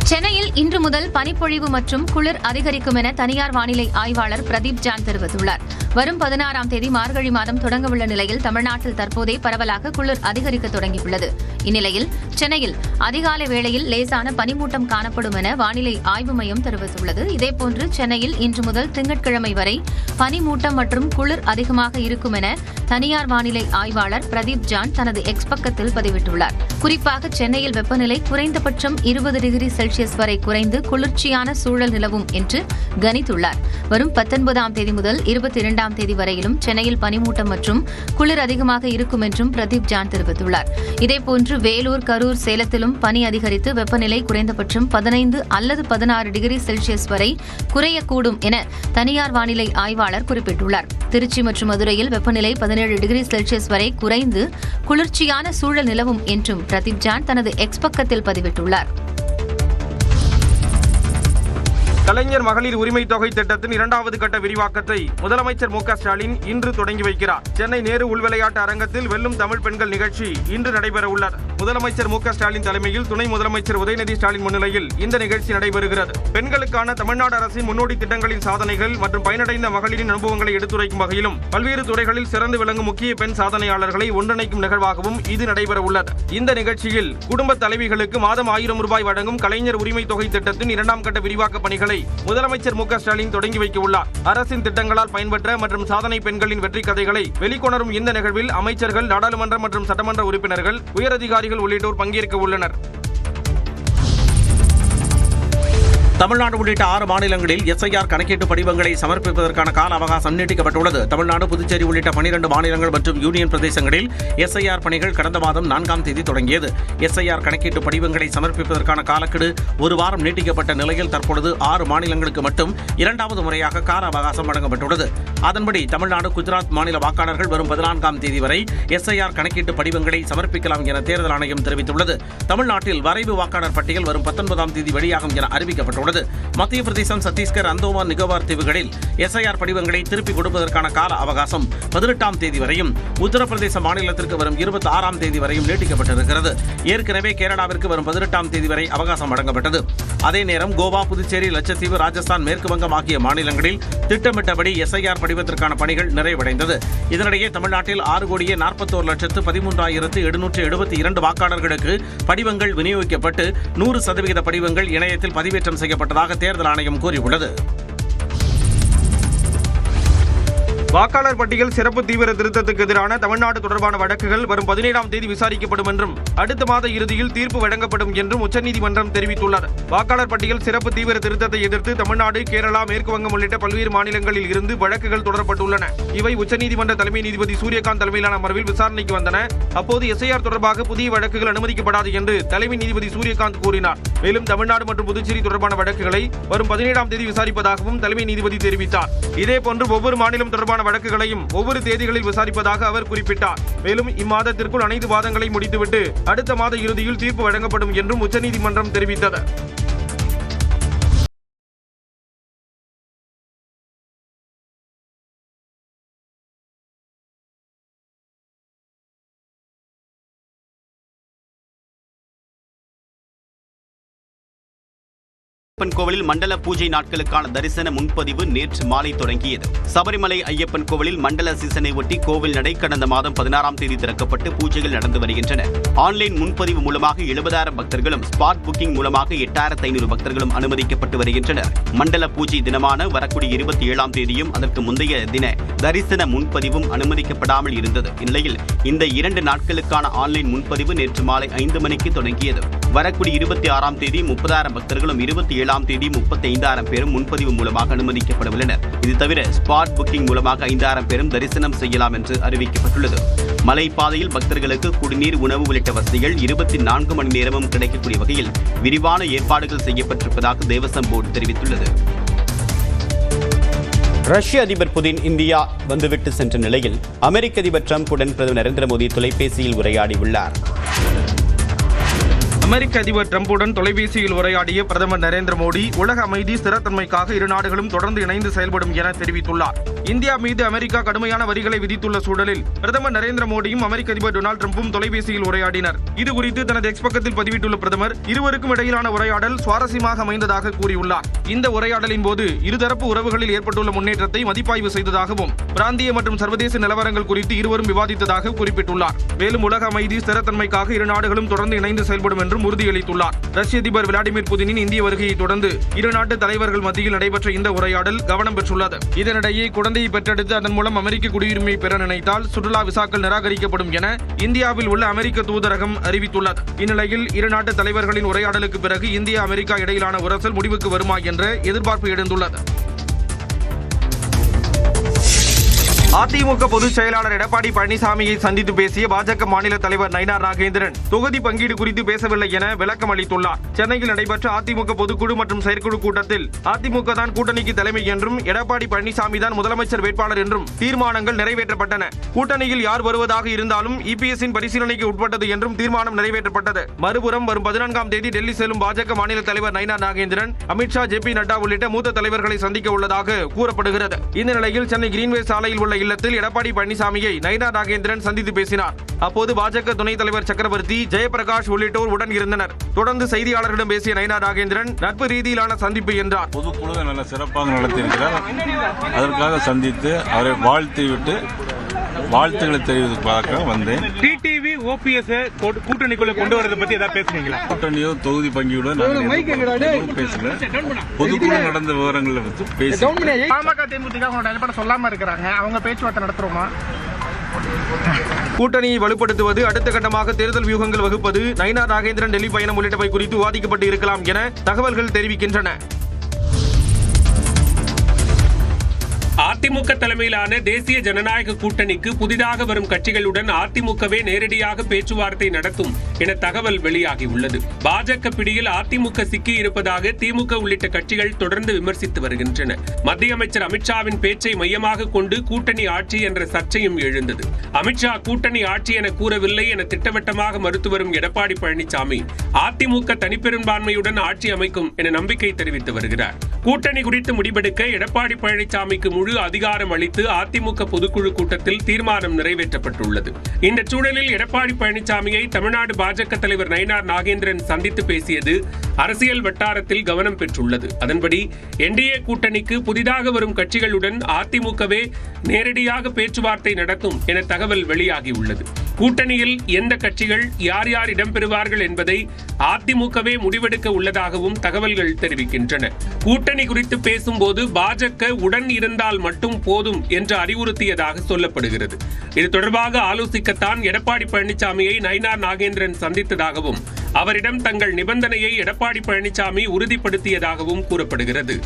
சென்னையில் இன்று முதல் பனிப்பொழிவு மற்றும் குளிர் அதிகரிக்கும் என தனியார் வானிலை ஆய்வாளர் பிரதீப் ஜான் தெரிவித்துள்ளார். வரும் 16ஆம் தேதி மார்கழி மாதம் தொடங்கவுள்ள நிலையில் தமிழ்நாட்டில் தற்போதே பரவலாக குளிர் அதிகரிக்க தொடங்கியுள்ளது. இந்நிலையில் சென்னையில் அதிகாலை வேளையில் லேசான பனிமூட்டம் காணப்படும் என வானிலை ஆய்வு மையம் தெரிவித்துள்ளது. இதேபோன்று சென்னையில் இன்று முதல் திங்கட்கிழமை வரை பனிமூட்டம் மற்றும் குளிர் அதிகமாக இருக்கும் என தனியார் வானிலை ஆய்வாளர் பிரதீப் ஜான் தனது எக்ஸ் பக்கத்தில் பதிவிட்டுள்ளார். குறிப்பாக சென்னையில் வெப்பநிலை குறைந்தபட்சம் 20 டிகிரி செல்சியஸ் வரை குறைந்து குளிர்ச்சியான சூழல் நிலவும் என்று கணித்துள்ளார். வரும் 19ஆம் தேதி முதல் 22ஆம் தேதி வரையிலும் சென்னையில் பனிமூட்டம் மற்றும் குளிர் அதிகமாக இருக்கும் என்றும் பிரதீப் ஜான் தெரிவித்துள்ளார். இதேபோன்று வேலூர், கரூர், சேலத்திலும் பனி அதிகரித்து வெப்பநிலை குறைந்தபட்சம் 15 அல்லது 16 டிகிரி செல்சியஸ் வரை குறையக்கூடும் என தனியார் வானிலை ஆய்வாளர் குறிப்பிட்டுள்ளார். திருச்சி மற்றும் மதுரையில் வெப்பநிலை 17 டிகிரி செல்சியஸ் வரை குறைந்து குளிர்ச்சியான சூழல் நிலவும் என்றும் பிரதீப் ஜான் தனது எக்ஸ் பக்கத்தில் பதிவிட்டுள்ளார். கலைஞர் மகளிர் உரிமை தொகை திட்டத்தின் 2வது கட்ட விரிவாக்கத்தை முதலமைச்சர் மு க ஸ்டாலின் இன்று தொடங்கி வைக்கிறார். சென்னை நேரு உள்விளையாட்டு அரங்கத்தில் வெல்லும் தமிழ் பெண்கள் நிகழ்ச்சி இன்று நடைபெற உள்ளது. முதலமைச்சர் மு க ஸ்டாலின் தலைமையில் துணை முதலமைச்சர் உதயநிதி ஸ்டாலின் முன்னிலையில் இந்த நிகழ்ச்சி நடைபெறுகிறது. பெண்களுக்கான தமிழ்நாடு அரசின் முன்னோடி திட்டங்களின் சாதனைகள் மற்றும் பயனடைந்த மகளிரின் அனுபவங்களை எடுத்துரைக்கும் வகையிலும் பல்வேறு துறைகளில் சிறந்து விளங்கும் முக்கிய பெண் சாதனையாளர்களை ஒன்றிணைக்கும் நிகழ்வாகவும் இது நடைபெற உள்ளது. இந்த நிகழ்ச்சியில் குடும்ப தலைவிகளுக்கு மாதம் 1000 ரூபாய் வழங்கும் கலைஞர் உரிமை தொகை திட்டத்தின் 2ஆம் கட்ட விரிவாக்க பணிகளை முதலமைச்சர் மு க ஸ்டாலின் தொடங்கி வைக்க உள்ளார். அரசின் திட்டங்களால் பயன்பெற்ற மற்றும் சாதனை பெண்களின் வெற்றி கதைகளை வெளிக்கொணரும் இந்த நிகழ்வில் அமைச்சர்கள், நாடாளுமன்ற மற்றும் சட்டமன்ற உறுப்பினர்கள், உயரதிகாரிகள் உள்ளிட்டோர் பங்கேற்க உள்ளனர். தமிழ்நாடு உள்ளிட்ட 6 மாநிலங்களில் எஸ்ஐஆர் கணக்கீட்டு படிவங்களை சமர்ப்பிப்பதற்கான கால அவகாசம் நீட்டிக்கப்பட்டுள்ளது. தமிழ்நாடு, புதுச்சேரி உள்ளிட்ட 12 மாநிலங்கள் மற்றும் யூனியன் பிரதேசங்களில் எஸ்ஐஆர் பணிகள் கடந்த மாதம் 4ஆம் தேதி தொடங்கியது. எஸ்ஐஆர் கணக்கீட்டு படிவங்களை சமர்ப்பிப்பதற்கான காலக்கெடு ஒரு வாரம் நீட்டிக்கப்பட்ட நிலையில் தற்பொழுது 6 மாநிலங்களுக்கு மட்டும் 2வது முறையாக கால அவகாசம் வழங்கப்பட்டுள்ளது. அதன்படி தமிழ்நாடு, குஜராத் மாநில வாக்காளர்கள் வரும் 14ஆம் தேதி வரை எஸ்ஐஆர் கணக்கீட்டு படிவங்களை சமர்ப்பிக்கலாம் என தேர்தல் ஆணையம் தெரிவித்துள்ளது. தமிழ்நாட்டில் வரைவு வாக்காளர் பட்டியல் வரும் 19ஆம் தேதி வெளியாகும் என அறிவிக்கப்பட்டுள்ளது. மத்திய பிரதேசம், சத்தீஸ்கர், அந்தோமான் நிகோபார் தீவுகளில் எஸ்ஐஆர் படிவங்களை திருப்பிக் கொடுப்பதற்கான கால அவகாசம் 18ஆம் தேதி வரையும், உத்தரப்பிரதேச மாநிலத்திற்கு வரும் 26ஆம் தேதி வரையும் நீட்டிக்கப்பட்டிருக்கிறது. ஏற்கனவே கேரளாவிற்கு வரும் 18ஆம் தேதி வரை அவகாசம் வழங்கப்பட்டது. அதே நேரம் கோவா, புதுச்சேரி, லட்சத்தீவு, ராஜஸ்தான், மேற்கு வங்கம் ஆகிய மாநிலங்களில் திட்டமிட்டபடி எஸ்ஐஆர் படிவத்திற்கான பணிகள் நிறைவடைந்தது. இதனிடையே தமிழ்நாட்டில் 6,41,13,772 வாக்காளர்களுக்கு படிவங்கள் விநியோகிக்கப்பட்டு 100% படிவங்கள் இணையத்தில் பதிவேற்றம் செய்யப்பட்டதாக தேர்தல் ஆணையம் கூறியுள்ளது. வாக்காளர் பட்டியல் சிறப்பு தீவிர திருத்தத்துக்கு எதிரான தமிழ்நாடு தொடர்பான வழக்குகள் வரும் 17ஆம் தேதி விசாரிக்கப்படும் என்றும் அடுத்த மாத இறுதியில் தீர்ப்பு வழங்கப்படும் என்றும் உச்சநீதிமன்றம் தெரிவித்துள்ளது. வாக்காளர் பட்டியல் சிறப்பு தீவிர திருத்தத்தை எதிர்த்து தமிழ்நாடு, கேரளா, மேற்கு வங்கம் உள்ளிட்ட பல்வேறு மாநிலங்களில் இருந்து வழக்குகள் தொடரப்பட்டுள்ளன. இவை உச்சநீதிமன்ற தலைமை நீதிபதி சூரியகாந்த் தலைமையிலான அமர்வில் விசாரணைக்கு வந்தன. அப்போது எஸ்ஐஆர் தொடர்பாக புதிய வழக்குகள் அனுமதிக்கப்படாது என்று தலைமை நீதிபதி சூரியகாந்த் கூறினார். மேலும் தமிழ்நாடு மற்றும் புதுச்சேரி தொடர்பான வழக்குகளை வரும் 17ஆம் தேதி விசாரிப்பதாகவும் தலைமை நீதிபதி தெரிவித்தார். இதேபோன்று ஒவ்வொரு மாநிலம் தொடர்பான வழக்குகளையும் ஒவ்வொரு தேதிகளில் விசாரிப்பதாக அவர் குறிப்பிட்டார். மேலும் இம்மாதத்திற்குள் அனைத்து வாதங்களை முடித்துவிட்டு அடுத்த மாத இறுதியில் தீர்ப்பு வழங்கப்படும் என்றும் உச்சநீதிமன்றம் தெரிவித்தது. ஐயப்பன் கோவிலில் மண்டல பூஜை நாட்களுக்கான தரிசன முன்பதிவு நேற்று மாலை தொடங்கியது. சபரிமலை ஐயப்பன் கோவிலில் மண்டல சீசனை ஒட்டி கோவில் நடை கடந்த மாதம் 16ஆம் தேதி திறக்கப்பட்டு பூஜைகள் நடந்து வருகின்றன. ஆன்லைன் முன்பதிவு மூலமாக 70,000 பக்தர்களும், ஸ்பாட் புக்கிங் மூலமாக 8,500 பக்தர்களும் அனுமதிக்கப்பட்டு வருகின்றனர். மண்டல பூஜை தினமான வரக்கூடிய 27ஆம் தேதியும் அதற்கு முந்தைய தின தரிசன முன்பதிவும் அனுமதிக்கப்படாமல் இருந்தது. இந்நிலையில் இந்த 2 நாட்களுக்கான ஆன்லைன் முன்பதிவு நேற்று மாலை 5 மணிக்கு தொடங்கியது. வரக்கூடிய 26ஆம் தேதி 30,000 பக்தர்களும், 27ஆம் தேதி 35,000 பேரும் முன்பதிவு மூலமாக அனுமதிக்கப்பட உள்ளனர். இது தவிர ஸ்பாட் புக்கிங் மூலமாக 5,000 பேரும் தரிசனம் செய்யலாம் என்று அறிவிக்கப்பட்டுள்ளது. மலைப்பாதையில் பக்தர்களுக்கு குடிநீர், உணவு உள்ளிட்ட வசதிகள் 24 மணி நேரமும் கிடைக்கக்கூடிய வகையில் விரிவான ஏற்பாடுகள் செய்யப்பட்டிருப்பதாக தேவசம் போர்டு தெரிவித்துள்ளது. ரஷ்ய அதிபர் புதின் இந்தியா வந்துவிட்டு சென்ற நிலையில் அமெரிக்க அதிபர் டிரம்புடன் பிரதமர் நரேந்திர மோடி தொலைபேசியில் உரையாடியுள்ளார். அமெரிக்க அதிபர் டிரம்புடன் தொலைபேசியில் உரையாடிய பிரதமர் நரேந்திர மோடி உலக அமைதி ஸ்திரத்தன்மைக்காக இரு நாடுகளும் தொடர்ந்து இணைந்து செயல்படும் என தெரிவித்துள்ளார். இந்தியா மீது அமெரிக்கா கடுமையான வரிகளை விதித்துள்ள சூழலில் பிரதமர் நரேந்திர மோடியும் அமெரிக்க அதிபர் டொனால்டு டிரம்பும் தொலைபேசியில் உரையாடினர். இதுகுறித்து தனது எக்ஸ் பக்கத்தில் பதிவிட்டுள்ள பிரதமர் இருவருக்கும் இடையிலான உரையாடல் சுவாரஸ்யமாக அமைந்ததாக கூறியுள்ளார். இந்த உரையாடலின் போது இருதரப்பு உறவுகளில் ஏற்பட்டுள்ள முன்னேற்றத்தை மதிப்பாய்வு செய்ததாகவும் பிராந்திய மற்றும் சர்வதேச நிலவரங்கள் குறித்து இருவரும் விவாதித்ததாக குறிப்பிட்டுள்ளார். மேலும் உலக அமைதி ஸ்திரத்தன்மைக்காக இரு நாடுகளும் தொடர்ந்து இணைந்து செயல்படும் என்றும் உறுதியளித்துள்ளார். ரஷ்ய அதிபர் விளாடிமிர் புதினின் இந்திய வருகையை தொடர்ந்து இரு நாட்டு தலைவர்கள் மத்தியில் நடைபெற்ற இந்த உரையாடல் கவனம் பெற்றுள்ளது. இதனிடையே குழந்தையை பெற்றெடுத்து அதன் மூலம் அமெரிக்க குடியுரிமை பெற நினைத்தால் சுற்றுலா விசாக்கள் நிராகரிக்கப்படும் என இந்தியாவில் உள்ள அமெரிக்க தூதரகம் அறிவித்துள்ளது. இந்நிலையில் இரு நாட்டு தலைவர்களின் உரையாடலுக்கு பிறகு இந்தியா அமெரிக்கா இடையிலான உரசல் முடிவுக்கு வருமா என்ற எதிர்பார்ப்பு எழுந்துள்ளது. அதிமுக பொதுச் செயலாளர் எடப்பாடி பழனிசாமியை சந்தித்து பேசிய பாஜக மாநில தலைவர் நயினார் நாகேந்திரன் தொகுதி பங்கீடு குறித்து பேசவில்லை என விளக்கம் அளித்துள்ளார். சென்னையில் நடைபெற்ற அதிமுக பொதுக்குழு மற்றும் செயற்குழு கூட்டத்தில் அதிமுக தான் கூட்டணிக்கு தலைமை என்றும் எடப்பாடி பழனிசாமி தான் முதலமைச்சர் வேட்பாளர் என்றும் தீர்மானங்கள் நிறைவேற்றப்பட்டன. கூட்டணியில் யார் வருவதாக இருந்தாலும் இபிஎஸ்ஸின் பரிசீலனைக்கு உட்பட்டது என்றும் தீர்மானம் நிறைவேற்றப்பட்டது. மறுபுறம் வரும் 14ஆம் தேதி டெல்லி செல்லும் பாஜக மாநில தலைவர் நயினார் நாகேந்திரன் அமித்ஷா, ஜே.பி. நட்டா உள்ளிட்ட மூத்த தலைவர்களை சந்திக்க உள்ளதாக கூறப்படுகிறது. இந்த நிலையில் சென்னை கிரீன்வே சாலையில் உள்ள இல்லத்தில் எடப்பாடி பழனிசாமியை நயினார் நாகேந்திரன் சந்தித்து பேசினார். அப்போது பாஜக துணைத் தலைவர் சக்கரவர்த்தி, ஜெயபிரகாஷ் உள்ளிட்டோர் உடன் இருந்தனர். தொடர்ந்து செய்தியாளர்களிடம் பேசிய நயினார் நாகேந்திரன் நட்பு ரீதியிலான சந்திப்பு என்றார். பொதுக்குழு நல்ல சிறப்பாக நடத்தியிருக்கிறார். அதற்காக சந்தித்து அவரை வாழ்த்திவிட்டு வாழ்த்துக்களை தெரிவிப்பதற்காக வந்தேன். டிடிவி ஓபிஎஸ் கூட்டணிக்குள்ள கொண்டு வரதை பத்தி ஏதாவது பேசுறீங்களா? கூட்டணியோ தொகுதி பங்கீடோ பேசல. பொதுக்குழு நடந்த விவரங்களை பற்றி பேசுறேன். பாமக தேமுதிக சொல்லாம இருக்கிறாங்க, அவங்க பேச்சுவார்த்தை நடத்துறோமா? கூட்டணியை வலுப்படுத்துவது, அடுத்த கட்டமாக தேர்தல் வியூகங்கள் வகுப்பது, நயினார் நாகேந்திரன் டெல்லி பயணம் உள்ளிட்டவை குறித்து விவாதிக்கப்பட்டு இருக்கலாம் என தகவல்கள் தெரிவிக்கின்றன. அதிமுக தலைமையிலான தேசிய ஜனநாயக கூட்டணிக்கு புதிதாக வரும் கட்சிகளுடன் அதிமுகவே நேரடியாக பேச்சுவார்த்தை நடத்தும் என தகவல் வெளியாகியுள்ளது. பாஜக பிடியில் அதிமுக சிக்கி இருப்பதாக திமுக உள்ளிட்ட கட்சிகள் தொடர்ந்து விமர்சித்து வருகின்றன. மத்திய அமைச்சர் அமித்ஷாவின் பேச்சை மையமாக கொண்டு கூட்டணி ஆட்சி என்ற சர்ச்சையும் எழுந்தது. அமித்ஷா கூட்டணி ஆட்சி என கூறவில்லை என திட்டவட்டமாக மறுத்து வரும் எடப்பாடி பழனிசாமி அதிமுக தனிப்பெரும்பான்மையுடன் ஆட்சி அமைக்கும் என நம்பிக்கை தெரிவித்து வருகிறார். கூட்டணி குறித்து முடிவெடுக்க எடப்பாடி பழனிசாமிக்கு முழு அதிகாரம் அளித்து அதிமுக பொதுக்குழு கூட்டத்தில் தீர்மானம் நிறைவேற்றப்பட்டுள்ளது. இந்த சூழலில் எடப்பாடி பழனிசாமியை தமிழ்நாடு பாஜக தலைவர் நயினார் நாகேந்திரன் சந்தித்து பேசியது அரசியல் வட்டாரத்தில் கவனம் பெற்றுள்ளது. அதன்படி என்டிஏ கூட்டணிக்கு புதிதாக வரும் கட்சிகளுடன் அதிமுகவே நேரடியாக பேச்சுவார்த்தை நடத்தும் என தகவல் வெளியாகியுள்ளது. கூட்டணியில் எந்த கட்சிகள் யார் யார் இடம்பெறுவார்கள் என்பதை அதிமுகவே முடிவெடுக்க உள்ளதாகவும் தகவல்கள் தெரிவிக்கின்றன. கூட்டணி குறித்து பேசும்போது பாஜக உடன் இருந்தால் மட்டும் போதும் என்று அறிவுறுத்தியதாக சொல்லப்படுகிறது. இது தொடர்பாக ஆலோசிக்கத்தான் எடப்பாடி பழனிசாமியை நயினார் நாகேந்திரன் சந்தித்ததாகவும் அவரிடம் தங்கள் நிபந்தனையை எடப்பாடி பழனிசாமி உறுதிப்படுத்தியதாகவும் கூறப்படுகிறது.